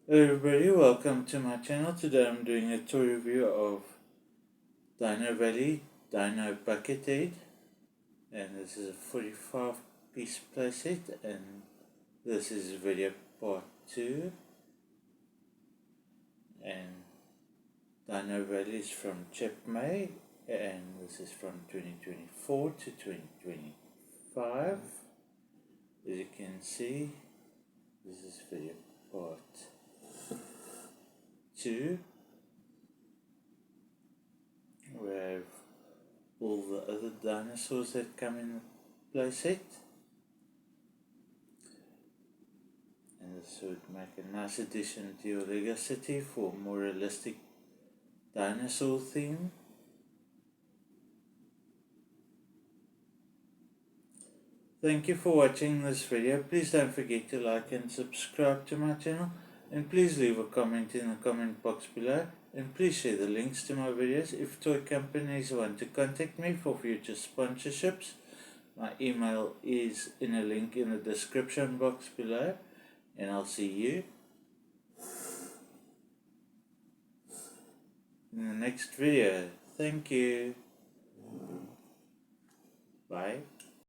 Hello everybody, welcome to my channel. Today I'm doing a tour review of DINO Valley DINO Bucket Head, and this is a 45 piece playset, and this is video part 2. And DINO Valley is from CHAP-MEI, and this is from 2024 to 2025. As you can see, this is video part 2. We have all the other dinosaurs that come in the playset, and this would make a nice addition to your Lego city for a more realistic dinosaur theme. Thank you for watching this video. Please don't forget to like and subscribe to my channel, and please leave a comment in the comment box below, and please share the links to my videos. If toy companies want to contact me for future sponsorships, my email is in a link in the description box below, and I'll see you in the next video. Thank you. Bye.